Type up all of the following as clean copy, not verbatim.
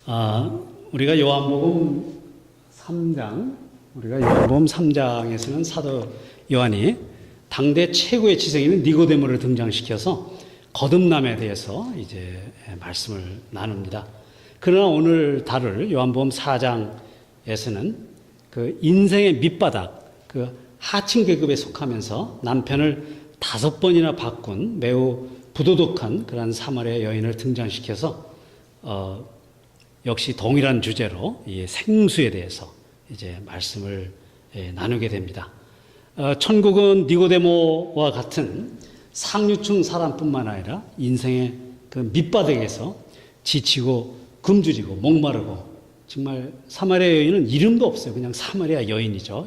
우리가 요한복음 3장에서는 사도 요한이 당대 최고의 지성인인 니고데모를 등장시켜서 거듭남에 대해서 이제 말씀을 나눕니다. 그러나 오늘 다룰 요한복음 4장에서는 그 인생의 밑바닥, 그 하층 계급에 속하면서 남편을 5번이나 바꾼 매우 부도덕한 그런 사마리아 여인을 등장시켜서 역시 동일한 주제로 이 생수에 대해서 이제 말씀을 나누게 됩니다. 천국은 니고데모와 같은 상류층 사람뿐만 아니라 인생의 그 밑바닥에서 지치고 굶주리고 목마르고 정말 사마리아 여인은 이름도 없어요. 그냥 사마리아 여인이죠.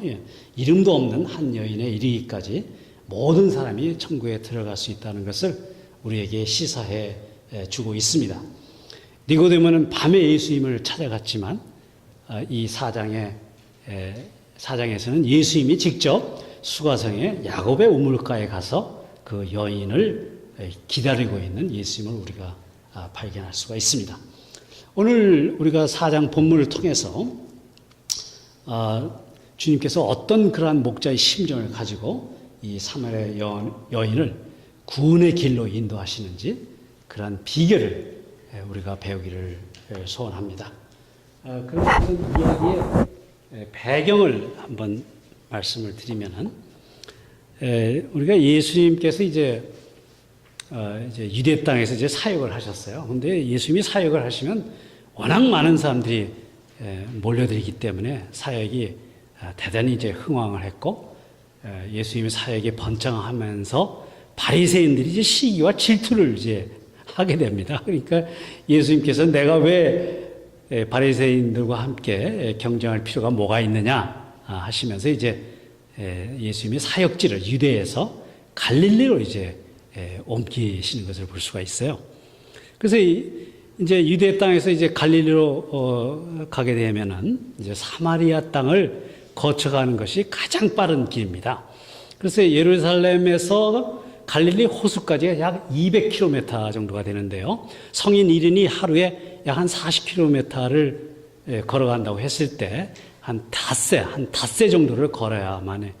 이름도 없는 한 여인에 이르기까지 모든 사람이 천국에 들어갈 수 있다는 것을 우리에게 시사해 주고 있습니다. 니고데모는 밤에 예수님을 찾아갔지만 이 사장에서는 예수님이 직접 수가성의 야곱의 우물가에 가서 그 여인을 기다리고 있는 예수님을 우리가 발견할 수가 있습니다. 오늘 우리가 4장 본문을 통해서 주님께서 어떤 그러한 목자의 심정을 가지고 이 사마리아 여인을 구원의 길로 인도하시는지 그러한 비결을 우리가 배우기를 소원합니다. 그런 이야기의 배경을 한번 말씀을 드리면은 우리가 예수님께서 이제 유대 땅에서 이제 사역을 하셨어요. 그런데 예수님이 사역을 하시면 워낙 많은 사람들이 몰려들기 때문에 사역이 대단히 이제 흥왕을 했고 예수님의 사역이 번창하면서 바리새인들이 이제 시기와 질투를 이제 하게 됩니다. 그러니까 예수님께서 내가 왜 바리새인들과 함께 경쟁할 필요가 뭐가 있느냐 하시면서 이제 예수님이 사역지를 유대에서 갈릴리로 이제 옮기시는 것을 볼 수가 있어요. 그래서 이제 유대 땅에서 이제 갈릴리로 가게 되면은 이제 사마리아 땅을 거쳐가는 것이 가장 빠른 길입니다. 그래서 예루살렘에서 갈릴리 호수까지가 약 200km 정도가 되는데요. 성인 1인이 하루에 약 한 40km를 걸어간다고 했을 때 한 닷새 정도를 걸어야만이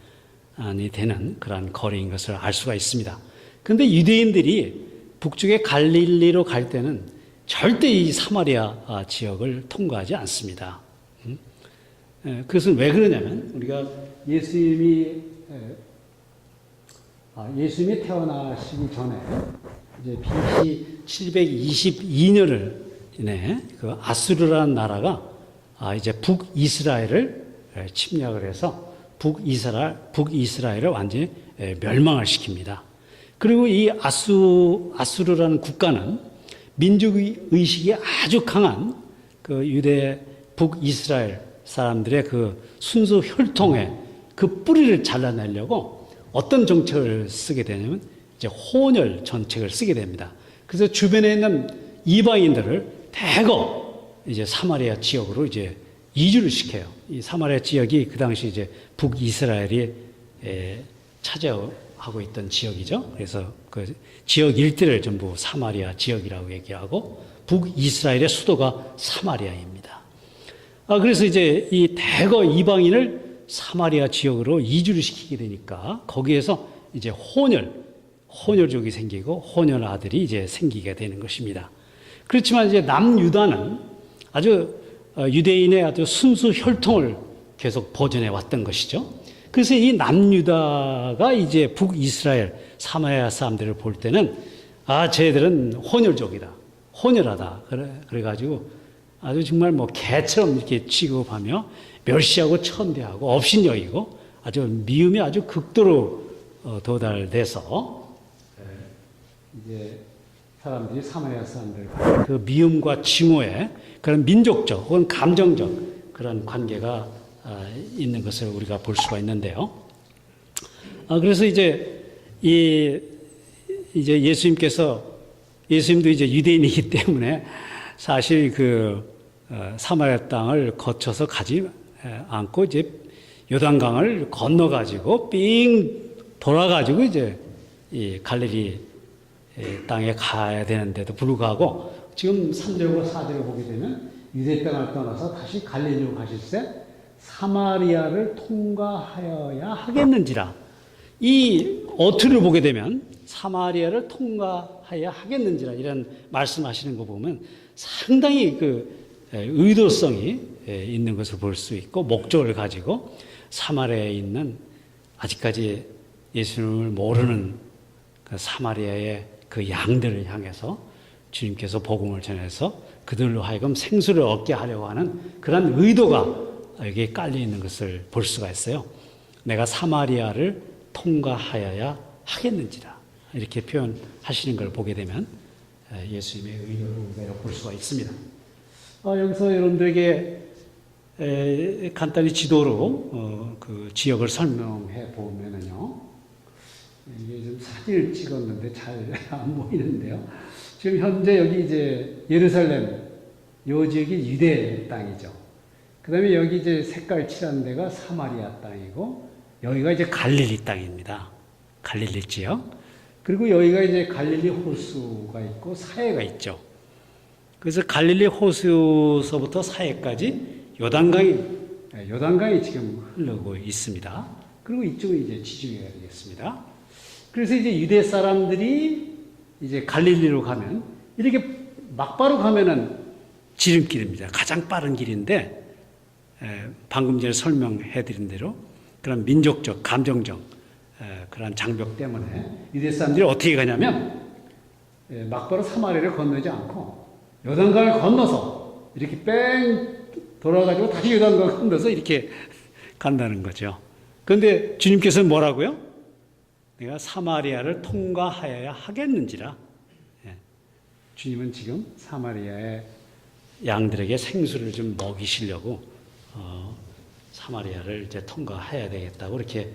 되는 그런 거리인 것을 알 수가 있습니다. 그런데 유대인들이 북쪽의 갈릴리로 갈 때는 절대 이 사마리아 지역을 통과하지 않습니다. 그것은 왜 그러냐면 우리가 예수님이 태어나시기 전에 이제 BC 722년을 그 아수르라는 나라가 이제 북이스라엘을 침략을 해서 북이스라엘을 완전히 멸망을 시킵니다. 그리고 이 아수르라는 국가는 민족 의식이 아주 강한 그 유대 북이스라엘 사람들의 그 순수 혈통의 그 뿌리를 잘라내려고 어떤 정책을 쓰게 되냐면 이제 혼혈 정책을 쓰게 됩니다. 그래서 주변에 있는 이방인들을 대거 이제 사마리아 지역으로 이제 이주를 시켜요. 이 사마리아 지역이 그 당시 이제 북이스라엘이 차지하고 있던 지역이죠. 그래서 그 지역 일대를 전부 사마리아 지역이라고 얘기하고 북이스라엘의 수도가 사마리아입니다. 그래서 이제 이 대거 이방인을 사마리아 지역으로 이주를 시키게 되니까 거기에서 이제 혼혈족이 생기고 혼혈 아들이 이제 생기게 되는 것입니다. 그렇지만 이제 남유다는 아주 유대인의 아주 순수 혈통을 계속 보존해 왔던 것이죠. 그래서 이 남유다가 이제 북이스라엘 사마리아 사람들을 볼 때는 쟤들은 혼혈족이다, 혼혈하다. 그래가지고 아주 정말 뭐 개처럼 이렇게 취급하며 멸시하고 천대하고 업신여기고 아주 미움이 아주 극도로 도달돼서 이제 사람들이 사마리아 사람들 그 미움과 증오의 그런 민족적 혹은 감정적 그런 관계가 있는 것을 우리가 볼 수가 있는데요. 그래서 이제 예수님도 이제 유대인이기 때문에 사실 그 사마리아 땅을 거쳐서 가지 않고 이제 요단강을 건너가지고 삥 돌아가지고 이제 이 갈릴리 땅에 가야 되는데도 불구하고 지금 3절과 4절을 보게 되면 유대 땅을 떠나서 다시 갈릴리로 가실새 사마리아를 통과하여야 하겠는지라. 이 어투를 보게 되면 사마리아를 통과하여야 하겠는지라 이런 말씀하시는 거 보면 상당히 그 의도성이 있는 것을 볼 수 있고 목적을 가지고 사마리아에 있는 아직까지 예수님을 모르는 그 사마리아의 그 양들을 향해서 주님께서 복음을 전해서 그들로 하여금 생수를 얻게 하려고 하는 그런 의도가 여기에 깔려 있는 것을 볼 수가 있어요. 내가 사마리아를 통과하여야 하겠는지라 이렇게 표현하시는 걸 보게 되면 예수님의 의도를 볼 수가 있습니다. 여기서 여러분들에게 간단히 지도로 그 지역을 설명해 보면은요. 이게 좀 사진을 찍었는데 잘 안 보이는데요. 지금 현재 여기 이제 예루살렘 요 지역이 유대 땅이죠. 그 다음에 여기 이제 색깔 칠한 데가 사마리아 땅이고 여기가 이제 갈릴리 땅입니다. 갈릴리 지역. 그리고 여기가 이제 갈릴리 호수가 있고 사해가 있죠. 그래서 갈릴리 호수서부터 사해까지 요단강이 지금 흐르고 있습니다. 그리고 이쪽은 이제 지중해가 되겠습니다. 그래서 이제 유대 사람들이 이제 갈릴리로 가면 이렇게 막바로 가면은 지름길입니다. 가장 빠른 길인데 방금 전에 설명해 드린 대로 그런 민족적, 감정적 그런 장벽 때문에 유대 사람들이 어떻게 가냐면 막바로 사마리아를 건너지 않고 요단강을 건너서 이렇게 뺑 돌아가지고 다시 요단강을 건너서 이렇게 간다는 거죠. 그런데 주님께서는 뭐라고요? 내가 사마리아를 통과하여야 하겠는지라. 주님은 지금 사마리아의 양들에게 생수를 좀 먹이시려고 사마리아를 이제 통과해야 되겠다고 이렇게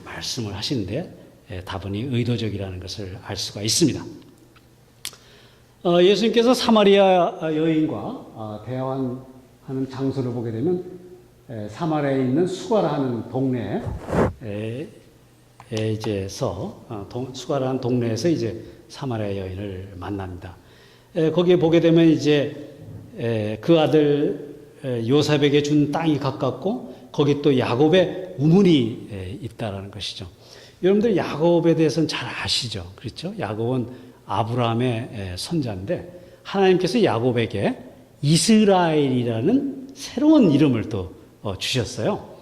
말씀을 하시는데 다분히 의도적이라는 것을 알 수가 있습니다. 예수님께서 사마리아 여인과 대화하는 장소를 보게 되면 사마리아에 있는 수가라는 동네에 수가라는 동네에서 이제 사마리아 여인을 만납니다. 거기에 보게 되면 이제 그 아들 요셉에게 준 땅이 가깝고 거기 또 야곱의 우물이 있다라는 것이죠. 여러분들 야곱에 대해서는 잘 아시죠? 그렇죠? 야곱은 아브라함의 손자인데 하나님께서 야곱에게 이스라엘이라는 새로운 이름을 또 주셨어요.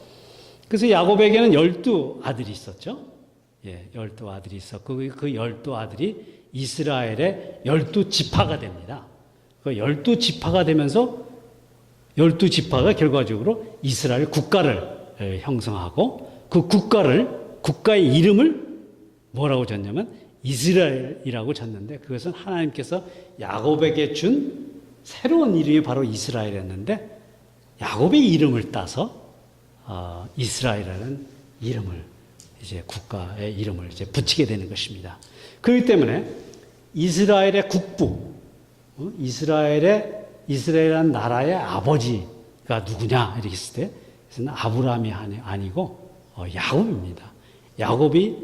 그래서 야곱에게는 12아들이 있었죠. 12아들이 있었고 그 12아들이 이스라엘의 12지파가 됩니다. 그 12지파가 되면서 12지파가 결과적으로 이스라엘 국가를 형성하고 그 국가의 이름을 뭐라고 졌냐면 이스라엘이라고 졌는데 그것은 하나님께서 야곱에게 준 새로운 이름이 바로 이스라엘이었는데 야곱의 이름을 따서 이스라엘이라는 이름을 이제 국가의 이름을 이제 붙이게 되는 것입니다. 그렇기 때문에 이스라엘의 국부, 이스라엘이라는 나라의 아버지가 누구냐 이렇게 했을 때 그것은 아브라함이 아니고 야곱입니다. 야곱이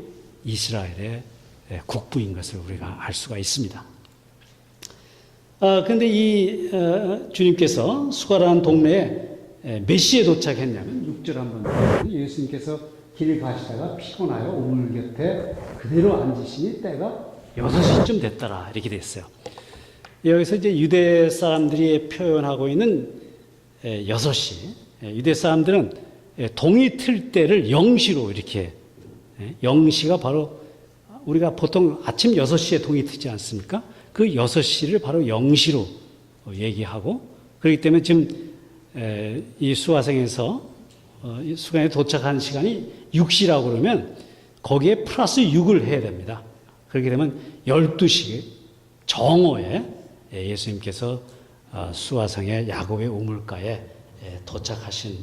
이스라엘의 국부인 것을 우리가 알 수가 있습니다. 그런데 이 주님께서 수가라는 동네에 몇 시에 도착했냐면 6절 한번 보면 예수님께서 길을 가시다가 피곤하여 우물 곁에 그대로 앉으시니 때가 6시쯤 됐더라 이렇게 됐어요. 여기서 이제 유대 사람들이 표현하고 있는 6시. 유대 사람들은 동이 틀 때를 0시로 이렇게 0시가 바로 우리가 보통 아침 6시에 동이 트지 않습니까? 그 6시를 바로 0시로 얘기하고 그렇기 때문에 지금 이 수화성에서 수강에 도착한 시간이 6시라고 그러면 거기에 플러스 6을 해야 됩니다. 그렇게 되면 12시 정오에 예수님께서 수화성의 야곱의 우물가에 도착하신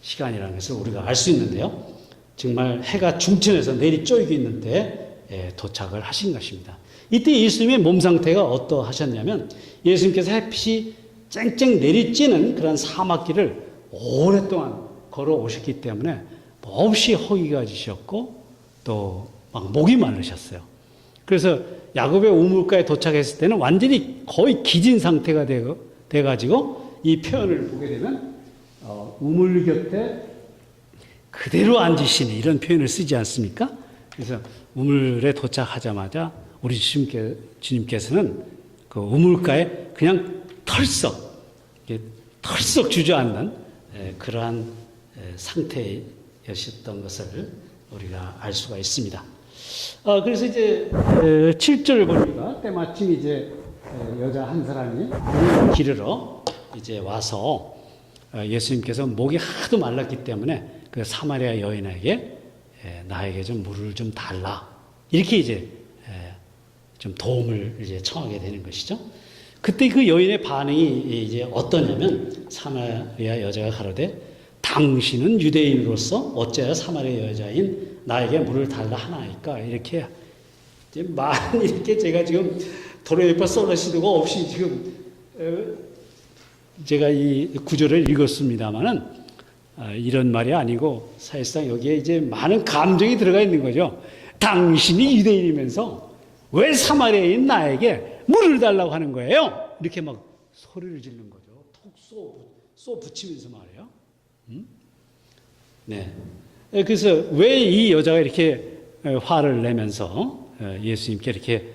시간이라는 것을 우리가 알 수 있는데요. 정말 해가 중천에서 내리 쪼이고 있는데 도착을 하신 것입니다. 이때 예수님의 몸 상태가 어떠하셨냐면 예수님께서 햇빛이 쨍쨍 내리쬐는 그런 사막길을 오랫동안 걸어오셨기 때문에 몹시 허기가 지셨고 또 막 목이 마르셨어요. 그래서 야곱의 우물가에 도착했을 때는 완전히 거의 기진 상태가 돼가지고 이 표현을 보게 되면 우물 곁에 그대로 앉으시니 이런 표현을 쓰지 않습니까? 그래서 우물에 도착하자마자 우리 주님께서는 그 우물가에 그냥 털썩 주저앉는 그러한 상태였던 것을 우리가 알 수가 있습니다. 그래서 이제 7절을 보니까 때마침 이제 여자 한 사람이 물을 기르러 이제 와서 예수님께서 목이 하도 말랐기 때문에 그 사마리아 여인에게 나에게 좀 물을 좀 달라 이렇게 이제 좀 도움을 이제 청하게 되는 것이죠. 그때 그 여인의 반응이 이제 어떠냐면 사마리아 여자가 가로되 당신은 유대인으로서 어째야 사마리아 여자인 나에게 물을 달라 하나이까 이렇게 이제 많은 이렇게 제가 지금 도로에파 썰어시도가 없이 지금 제가 이 구절을 읽었습니다만은 이런 말이 아니고 사실상 여기에 이제 많은 감정이 들어가 있는 거죠. 당신이 유대인이면서 왜 사마리아인 나에게 물을 달라고 하는 거예요? 이렇게 막 소리를 지르는 거죠. 톡 쏘 붙이면서 말이에요. 네. 그래서 왜 이 여자가 이렇게 화를 내면서 예수님께 이렇게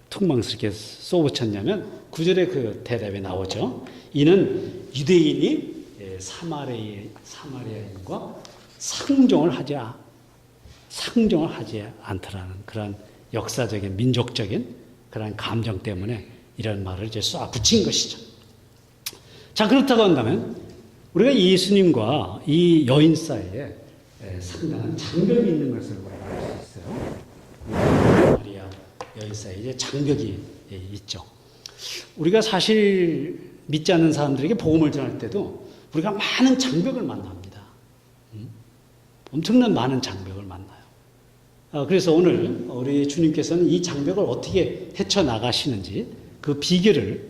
퉁망스럽게 쏘붙였냐면 9절에 그 대답이 나오죠. 이는 유대인이 사마리아인과 상종을 하지 않더라는 그런 역사적인 민족적인 그런 감정 때문에 이런 말을 이제 쏴 붙인 것이죠. 자, 그렇다고 한다면 우리가 예수님과 이 여인 사이에 상당한 장벽이 있는 것을 우리가 알 수 있어요. 마리아 여인 사이에 이제 장벽이 있죠. 우리가 사실 믿지 않는 사람들에게 복음을 전할 때도 우리가 많은 장벽을 만납니다. 엄청난 많은 장벽을 만나요. 그래서 오늘 우리 주님께서는 이 장벽을 어떻게 헤쳐나가시는지 그 비결을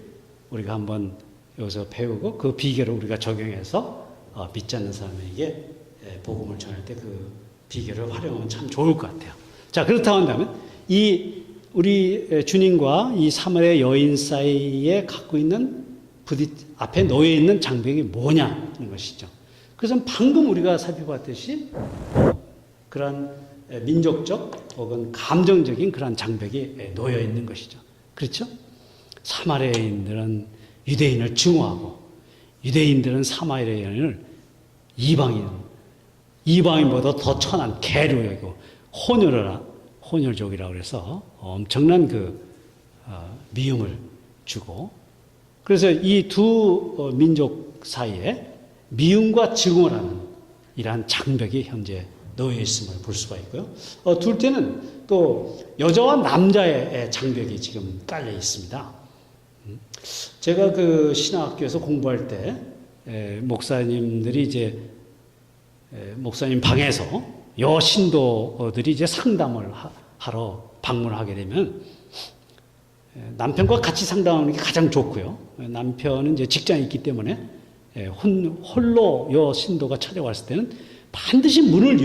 우리가 한번 여기서 배우고 그 비결을 우리가 적용해서 믿지 않는 사람에게 복음을 전할 때 그 비결을 활용하면 참 좋을 것 같아요. 자, 그렇다고 한다면 이 우리 주님과 이 사마리아 여인 사이에 갖고 있는 앞에 놓여 있는 장벽이 뭐냐는 것이죠. 그래서 방금 우리가 살펴봤듯이 그런 민족적 혹은 감정적인 그런 장벽이 놓여 있는 것이죠. 그렇죠? 사마리아인들은 유대인을 증오하고 유대인들은 사마리아인을 이방인보다 더 천한 개로 여기고 혼혈족이라고 해서 엄청난 그 미움을 주고 그래서 이 두 민족 사이에 미움과 증오를 하는 이러한 장벽이 현재 놓여 있음을 볼 수가 있고요. 둘째는 또 여자와 남자의 장벽이 지금 깔려 있습니다. 제가 그 신학교에서 공부할 때 목사님들이 이제 목사님 방에서 여신도들이 이제 상담을 하러 방문하게 되면 남편과 같이 상담하는 게 가장 좋고요. 남편은 이제 직장에 있기 때문에 홀로 여신도가 찾아왔을 때는 반드시 문을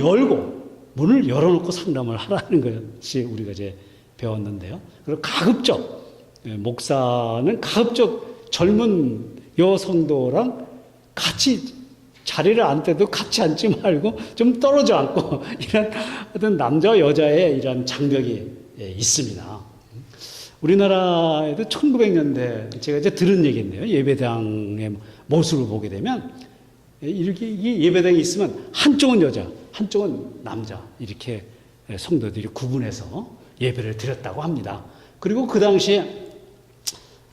열어놓고 상담을 하라는 것이 우리가 이제 배웠는데요. 그리고 가급적 목사는 가급적 젊은 여성도랑 같이 자리를 앉더라도 같이 앉지 말고 좀 떨어져 앉고 이런 어떤 남자와 여자의 이런 장벽이 있습니다. 우리나라에도 1900년대 제가 이제 들은 얘기인데요. 예배당의 모습을 보게 되면 이렇게 예배당이 있으면 한쪽은 여자, 한쪽은 남자 이렇게 성도들이 구분해서 예배를 드렸다고 합니다. 그리고 그 당시에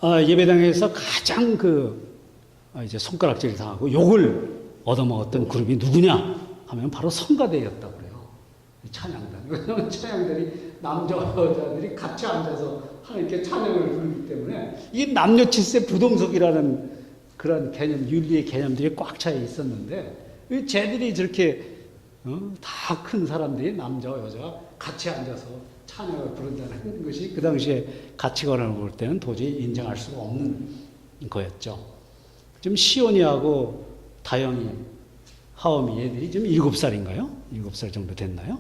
예배당에서 가장 이제 손가락질을 당하고 욕을 얻어먹었던 그룹이 누구냐 하면 바로 성가대였다고 그래요. 찬양단. 왜냐하면 찬양단이 남자와 여자들이 같이 앉아서 하나님께 찬양을 부르기 때문에 이 남녀 칠세 부동석이라는 그런 개념, 윤리의 개념들이 꽉 차 있었는데 쟤들이 저렇게 다 큰 사람들이 남자와 여자가 같이 앉아서 찬양을 부른다는 것이 그 당시에 가치관을 볼 때는 도저히 인정할 수가 없는 거였죠. 지금 시온이하고 다영이, 하엄이 얘들이 지금 7살인가요? 7살 정도 됐나요?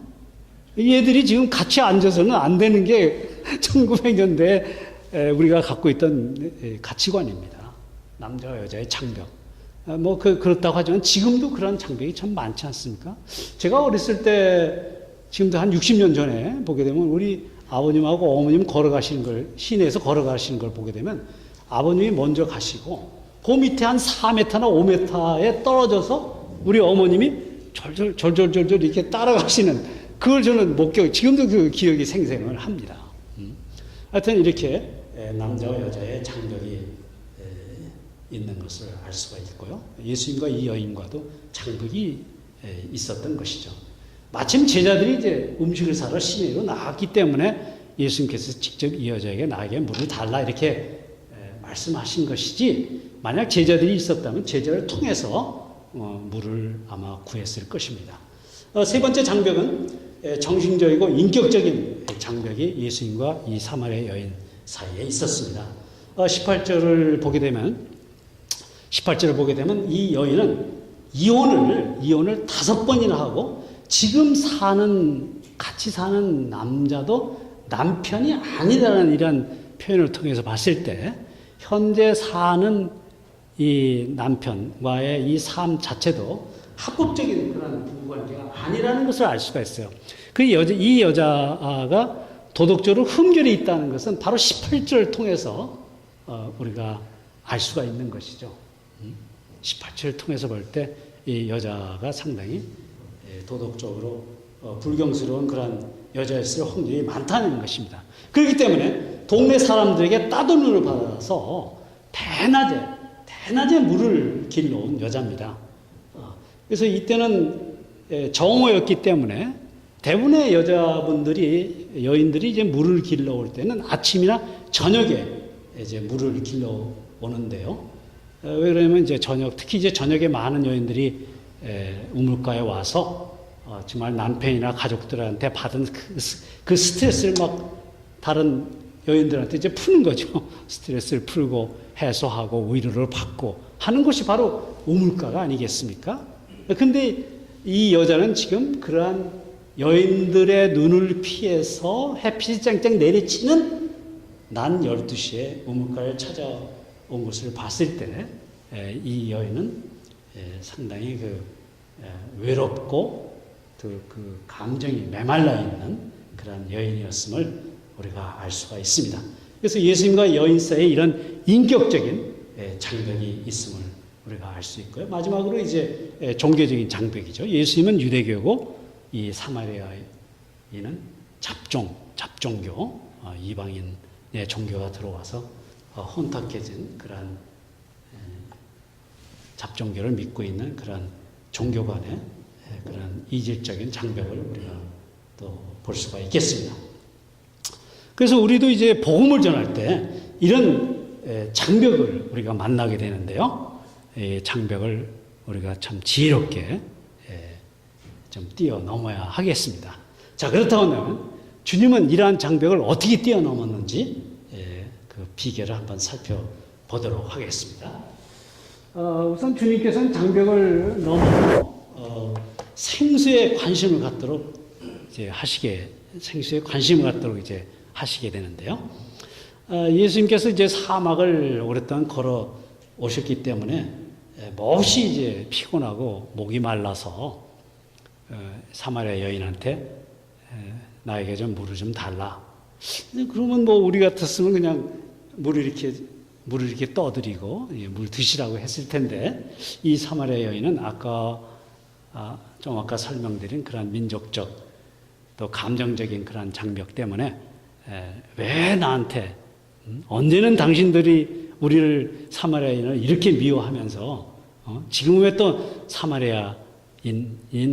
얘들이 지금 같이 앉아서는 안 되는 게 1900년대에 우리가 갖고 있던 가치관입니다. 남자와 여자의 장벽. 그렇다고 하지만 지금도 그런 장벽이 참 많지 않습니까? 제가 어렸을 때, 지금도 한 60년 전에 보게 되면 우리 아버님하고 어머님 걸어가시는 걸, 시내에서 걸어가시는 걸 보게 되면 아버님이 먼저 가시고 그 밑에 한 4m나 5m에 떨어져서 우리 어머님이 절절절절 이렇게 따라가시는 그걸 저는 지금도 그 기억이 생생을 합니다. 하여튼 이렇게 남자와 여자의 장벽이 있는 것을 알 수가 있고요. 예수님과 이 여인과도 장벽이 있었던 것이죠. 마침 제자들이 이제 음식을 사러 시내로 나갔기 때문에 예수님께서 직접 이 여자에게 나에게 물을 달라 이렇게 말씀하신 것이지, 만약 제자들이 있었다면 제자를 통해서 물을 아마 구했을 것입니다. 세 번째 장벽은 정신적이고 인격적인 장벽이 예수님과 이 사마리아 여인 사이에 있었습니다. 18절을 보게 되면 이 여인은 이혼을 5번이나 하고 지금 같이 사는 남자도 남편이 아니라는 이런 표현을 통해서 봤을 때 현재 사는 이 남편과의 이 삶 자체도 합법적인 그런 부부관계가 아니라는 것을 알 수가 있어요. 이 여자가 도덕적으로 흠결이 있다는 것은 바로 18절을 통해서 우리가 알 수가 있는 것이죠. 18절을 통해서 볼 때 이 여자가 상당히 도덕적으로 불경스러운 그런 여자였을 확률이 많다는 것입니다. 그렇기 때문에 동네 사람들에게 따돌림을 받아서 대낮에 물을 길러온 여자입니다. 그래서 이때는 정오였기 때문에 대부분의 여인들이 이제 물을 길러올 때는 아침이나 저녁에 이제 물을 길러오는데요. 왜 그러냐면 특히 이제 저녁에 많은 여인들이 우물가에 와서 정말 남편이나 가족들한테 받은 그 스트레스를 막 다른 여인들한테 이제 푸는 거죠. 스트레스를 풀고 해소하고 위로를 받고 하는 것이 바로 우물가가 아니겠습니까? 근데 이 여자는 지금 그러한 여인들의 눈을 피해서 햇빛이 쨍쨍 내리치는 낮 12시에 우물가를 찾아온 것을 봤을 때 이 여인은 상당히 외롭고 그 감정이 메말라 있는 그런 여인이었음을 우리가 알 수가 있습니다. 그래서 예수님과 여인 사이에 이런 인격적인 장벽이 있음을 우리가 알 수 있고요. 마지막으로 이제 종교적인 장벽이죠. 예수님은 유대교고 이 사마리아인은 잡종교, 이방인의 종교가 들어와서 혼탁해진 그런 잡종교를 믿고 있는 그런 종교 간의 그런 이질적인 장벽을 우리가 또 볼 수가 있겠습니다. 그래서 우리도 이제 복음을 전할 때 이런 장벽을 우리가 만나게 되는데요. 장벽을 우리가 참 지혜롭게 좀 뛰어넘어야 하겠습니다. 자, 그렇다고 하면 주님은 이러한 장벽을 어떻게 뛰어넘었는지 그 비결을 한번 살펴보도록 하겠습니다. 우선 주님께서는 장벽을 넘어 생수에 관심을 갖도록 하시게 되는데요. 예수님께서 이제 사막을 오랫동안 걸어 오셨기 때문에 몹시 이제 피곤하고 목이 말라서 사마리아 여인한테 나에게 좀 물을 좀 달라. 그러면 우리 같았으면 그냥 물을 이렇게 떠드리고 물 드시라고 했을 텐데, 이 사마리아 여인은 아까 설명드린 그런 민족적 또 감정적인 그런 장벽 때문에 왜 나한테 언제는 당신들이 우리를 사마리아인을 이렇게 미워하면서 지금 왜 또 사마리아인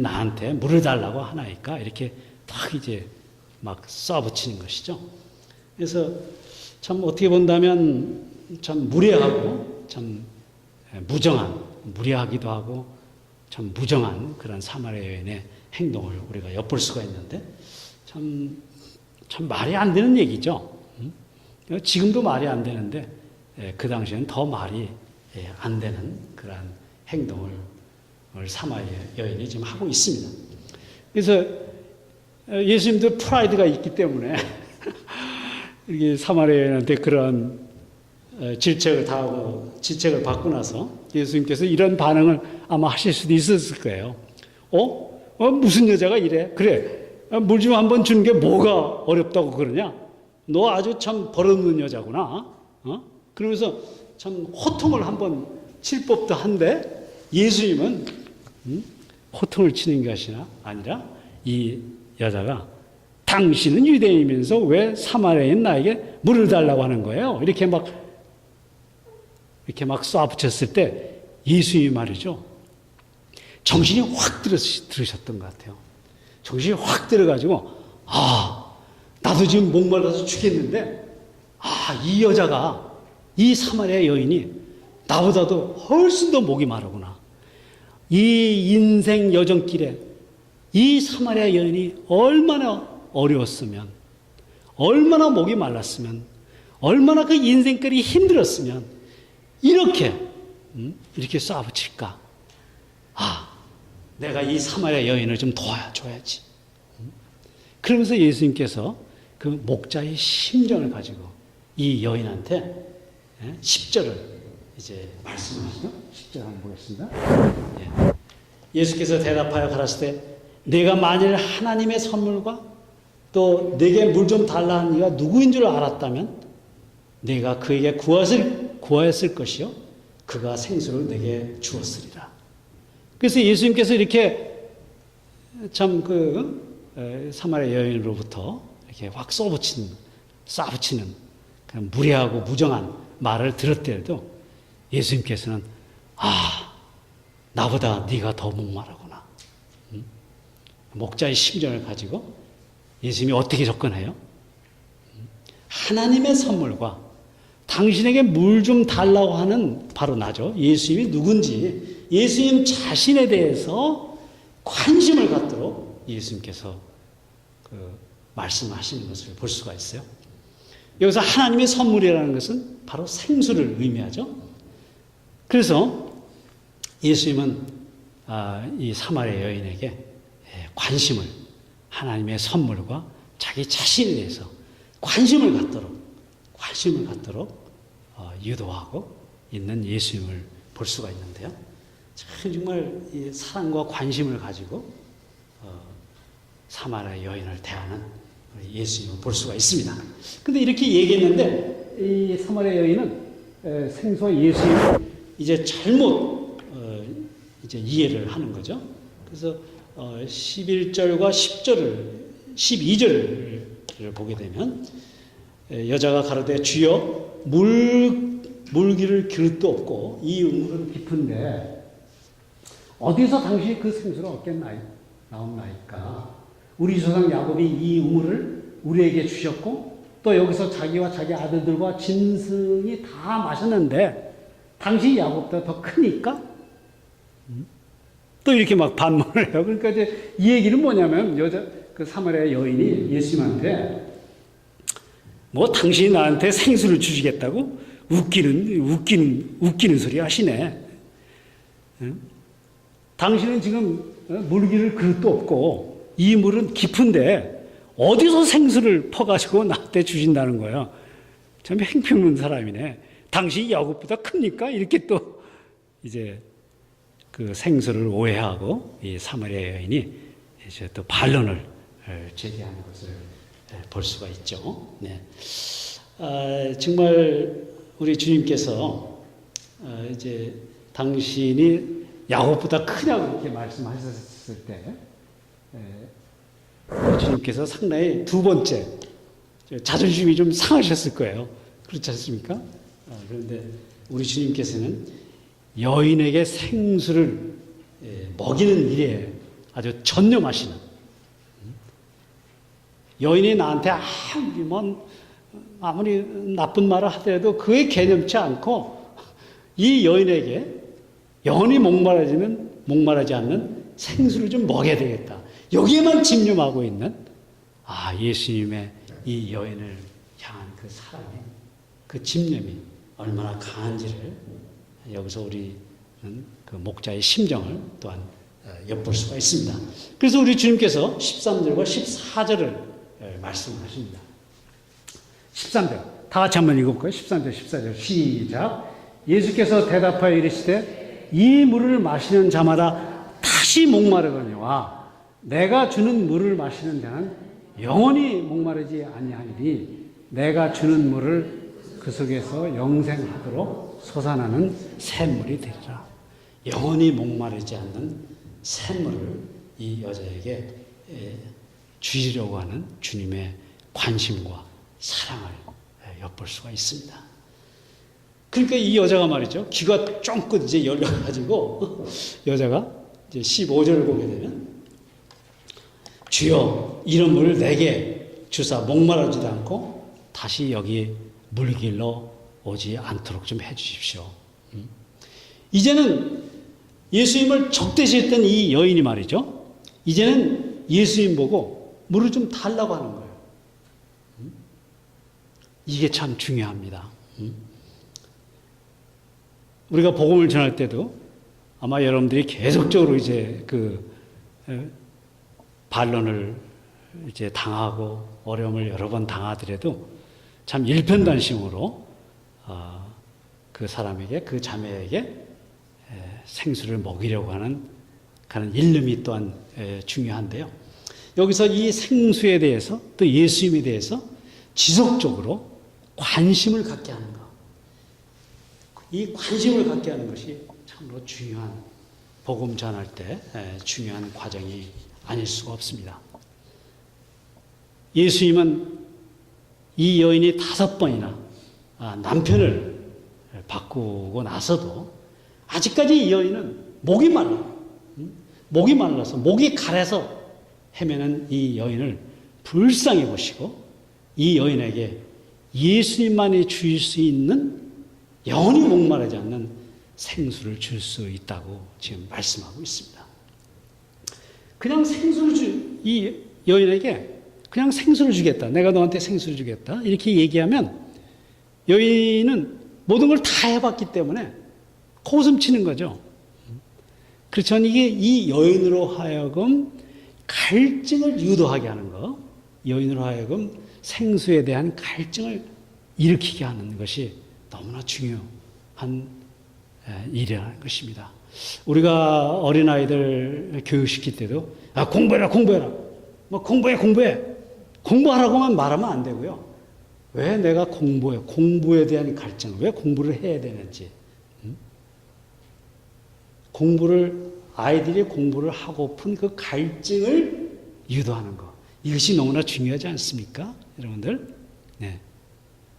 나한테 물을 달라고 하나이까, 이렇게 딱 이제 막 쏴붙이는 것이죠. 그래서 참 어떻게 본다면 참 무례하고 참 무례하기도 하고 참 무정한 그런 사마리아 여인의 행동을 우리가 엿볼 수가 있는데 참 말이 안 되는 얘기죠. 지금도 말이 안 되는데 그 당시에는 더 말이 안 되는 그런 행동을 사마리아 여인이 지금 하고 있습니다. 그래서 예수님도 프라이드가 있기 때문에 이게 사마리아 여인한테 그런 질책을 받고 나서 예수님께서 이런 반응을 아마 하실 수도 있었을 거예요. 무슨 여자가 이래? 그래, 물 좀 한번 주는 게 뭐가 어렵다고 그러냐? 너 아주 참 버릇없는 여자구나. 그러면서 참 호통을 한번 칠 법도 한데 예수님은 호통을 치는 것이 아니라 이 여자가 당신은 유대인이면서 왜 사마리아인 나에게 물을 달라고 하는 거예요? 이렇게 막 쏴붙였을 때 예수님이 말이죠. 정신이 확 들으셨던 것 같아요. 정신이 확 들어가지고 나도 지금 목말라서 죽겠는데 이 여자가 이 사마리아 여인이 나보다도 훨씬 더 목이 마르구나. 이 인생 여정길에 이 사마리아 여인이 얼마나 어려웠으면, 얼마나 목이 말랐으면, 얼마나 그 인생길이 힘들었으면 이렇게 쏴붙일까? 내가 이 사마리아 여인을 좀 도와줘야지. 그러면서 예수님께서 그 목자의 심정을 가지고 이 여인한테 10절을 이제 말씀하시죠. 10절 한번 보겠습니다. 예수께서 대답하여 가라사대 내가 만일 하나님의 선물과 또 내게 물 좀 달라 하는 이가 누구인 줄 알았다면 내가 그에게 구하였을 것이요 그가 생수를 내게 주었으리라. 그래서 예수님께서 이렇게 참 사마리아 여인으로부터 이렇게 확 쏴붙이는 그런 무례하고 무정한 말을 들었더라도 예수님께서는 나보다 네가 더 목마르구나. 목자의 심정을 가지고 예수님이 어떻게 접근해요? 하나님의 선물과 당신에게 물 좀 달라고 하는 바로 나죠. 예수님이 누군지 예수님 자신에 대해서 관심을 갖도록 예수님께서 말씀하시는 것을 볼 수가 있어요. 여기서 하나님의 선물이라는 것은 바로 생수를 의미하죠. 그래서 예수님은 이 사마리아 여인에게 관심을 하나님의 선물과 자기 자신에 대해서 관심을 갖도록 유도하고 있는 예수님을 볼 수가 있는데요. 정말 이 사랑과 관심을 가지고 사마리아 여인을 대하는 예수님을 볼 수가 있습니다. 근데 이렇게 얘기했는데 이 사마리아 여인은 생소한 예수님을 이제 잘못 이제 이해를 하는 거죠. 그래서 11절과 12절을 보게 되면 여자가 가로되 주여 물기를 그릇도 없고 이 우물은 깊은데 어디서 당신이 그 생수를 얻게 나옵나이까? 우리 조상 야곱이 이 우물을 우리에게 주셨고 또 여기서 자기와 자기 아들들과 짐승이 다 마셨는데 당신이 야곱보다 더 크니까? 또 이렇게 막 반문을 해요. 그러니까 이제 이 얘기는 뭐냐면 그 사마리아 여인이 예수님한테 당신이 나한테 생수를 주시겠다고 웃기는 소리 하시네. 당신은 지금 물기를 그릇도 없고 이 물은 깊은데 어디서 생수를 퍼가지고 나한테 주신다는 거야. 참 행편없는 사람이네. 당신이 야곱보다 큽니까? 이렇게 또 이제 그 생수를 오해하고 이 사마리아 여인이 이제 또 반론을 제기하는 것을 볼 수가 있죠. 네. 정말 우리 주님께서 이제 당신이 야곱보다 크냐고 이렇게 말씀하셨을 때 주님께서 상당히 두 번째 자존심이 좀 상하셨을 거예요. 그렇지 않습니까? 그런데 우리 주님께서는 여인에게 생수를 먹이는 일에 아주 전념하시는, 여인이 나한테 아무리 나쁜 말을 하더라도 그에 개념치 않고 이 여인에게 영원히 목마르지 않는 생수를 좀 먹여야 되겠다. 여기에만 집념하고 있는 예수님의 이 여인을 향한 그 사랑이, 그 집념이 얼마나 강한지를 여기서 우리는 그 목자의 심정을 또한 엿볼 수가 있습니다. 그래서 우리 주님께서 13절과 14절을 말씀하십니다. 13절 다 같이 한번 읽어볼까요? 13절, 14절 시작. 예수께서 대답하여 이르시되 이 물을 마시는 자마다 다시 목마르거니와 내가 주는 물을 마시는 자는 영원히 목마르지 아니하리니 내가 주는 물을 그 속에서 영생하도록 솟아나는 샘물이 되리라. 영원히 목마르지 않는 샘물을 이 여자에게 주시려고 하는 주님의 관심과 사랑을 엿볼 수가 있습니다. 그러니까 이 여자가 말이죠. 귀가 쫑긋 이제 열려가지고 여자가 이제 15절을 보게 되면 주여 이런 물을 내게 주사 목마르지도 않고 다시 여기 물길로 오지 않도록 좀 해주십시오. 이제는 예수님을 적대시했던 이 여인이 말이죠. 이제는 예수님 보고 물을 좀 달라고 하는 거예요. 이게 참 중요합니다. 우리가 복음을 전할 때도 아마 여러분들이 계속적으로 이제 반론을 이제 당하고 어려움을 여러 번 당하더라도 참 일편단심으로 그 사람에게, 그 자매에게 생수를 먹이려고 하는 일념이 또한 중요한데요. 여기서 이 생수에 대해서 또 예수님에 대해서 지속적으로 관심을 갖게 하는 것. 이 관심을 갖게 하는 것이 참으로 중요한, 복음 전할 때 중요한 과정이 아닐 수가 없습니다. 예수님은 이 여인이 5번이나 남편을 바꾸고 나서도 아직까지 이 여인은 목이 말라서 목이 가래서 헤매는 이 여인을 불쌍히 보시고 이 여인에게 예수님만이 주실 수 있는 영원히 목마르지 않는 생수를 줄 수 있다고 지금 말씀하고 있습니다. 그냥 이 여인에게 그냥 생수를 주겠다. 내가 너한테 생수를 주겠다. 이렇게 얘기하면 여인은 모든 걸 다 해봤기 때문에 코웃음 치는 거죠. 그렇지만 이게 이 여인으로 하여금 갈증을 유도하게 하는 거, 여인으로 하여금 생수에 대한 갈증을 일으키게 하는 것이 너무나 중요한 일이라는 것입니다. 우리가 어린아이들 교육시킬 때도 공부해라. 뭐 공부하라고만 말하면 안 되고요. 왜 내가 공부에 대한 갈증, 왜 공부를 해야 되는지, 아이들이 공부를 하고픈 그 갈증을 유도하는 것, 이것이 너무나 중요하지 않습니까, 여러분들? 네.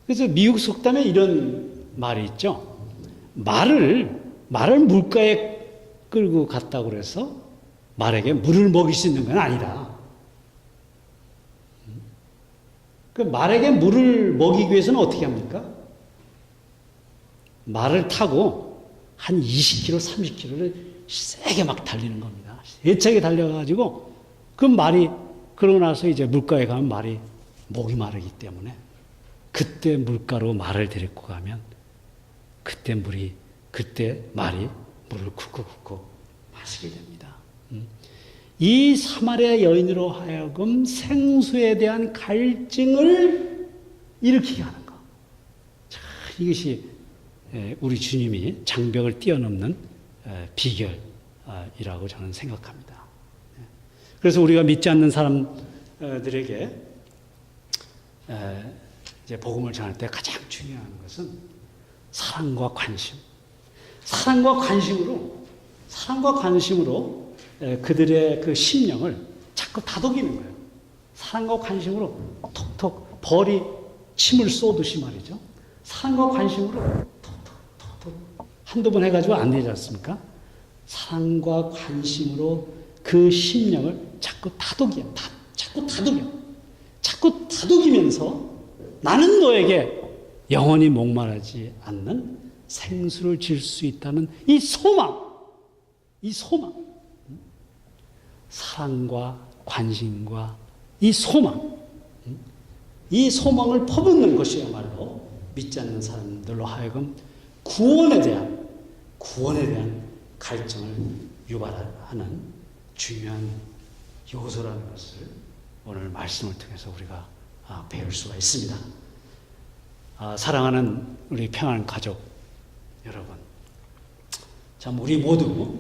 그래서 미국 속담에 이런 말이 있죠. 말을 물가에 끌고 갔다고 그래서 말에게 물을 먹일 수 있는 건 아니다. 그 말에게 물을 먹이기 위해서는 어떻게 합니까? 말을 타고 한 20km, 30km를 세게 막 달리는 겁니다. 세차게 달려가지고 그 말이 그러고 나서 이제 물가에 가면 말이 목이 마르기 때문에 그때 물가로 말을 데리고 가면 그때 말이 물을 쿡쿡쿡 마시게 됩니다. 이 사마리아 여인으로 하여금 생수에 대한 갈증을 일으키게 하는 것. 자, 이것이 우리 주님이 장벽을 뛰어넘는 비결이라고 저는 생각합니다. 그래서 우리가 믿지 않는 사람들에게 이제 복음을 전할 때 가장 중요한 것은 사랑과 관심으로 그들의 그 심령을 자꾸 다독이는 거예요. 사랑과 관심으로 톡톡 벌이 침을 쏘듯이 말이죠. 사랑과 관심으로 톡톡 한두 번 해가지고 안 되지 않습니까? 사랑과 관심으로 그 심령을 자꾸 다독이면서 나는 너에게 영원히 목마르지 않는 생수를 줄 수 있다는 이 소망, 사랑과 관심과 이 소망을 퍼붓는 것이야말로 믿지 않는 사람들로 하여금 구원에 대한 갈증을 유발하는 중요한 요소라는 것을 오늘 말씀을 통해서 우리가 배울 수가 있습니다. 사랑하는 우리 평안 가족 여러분, 참 우리 모두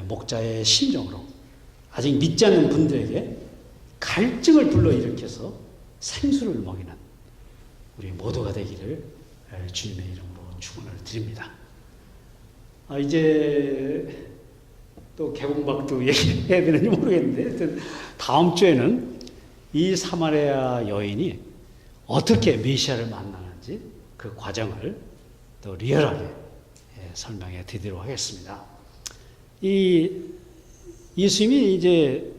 목자의 심정으로 아직 믿지 않는 분들에게 갈증을 불러일으켜서 생수를 먹이는 우리 모두가 되기를 주님의 이름으로 축원을 드립니다. 이제 또 개봉박도 얘기해야 되는지 모르겠는데, 하여튼 다음 주에는 이 사마리아 여인이 어떻게 메시아를 만나는지 그 과정을 또 리얼하게 설명해 드리도록 하겠습니다. 이 예수님이 이제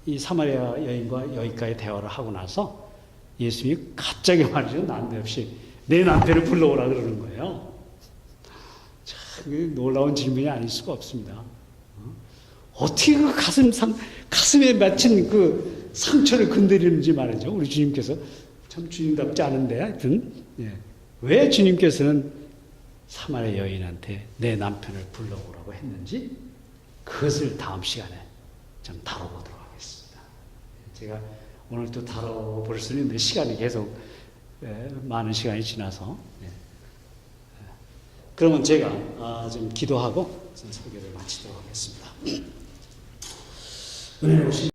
이 사마리아 여인과 여기까지 대화를 하고 나서 예수님이 갑자기 말이죠. 난데없이 내 남편을 불러오라 그러는 거예요. 참 놀라운 질문이 아닐 수가 없습니다. 어떻게 그 가슴에 맺힌 그 상처를 건드리는지 말이죠. 우리 주님께서 참 주님답지 않은데, 하여튼, 왜 주님께서는 사마리아 여인한테 내 남편을 불러오라고 했는지, 그것을 다음 시간에 좀 다뤄보도록 하겠습니다. 제가 오늘 또 다뤄볼 수는 있는데, 시간이 계속, 많은 시간이 지나서. 그러면 제가 좀 기도하고 설교를 마치도록 하겠습니다.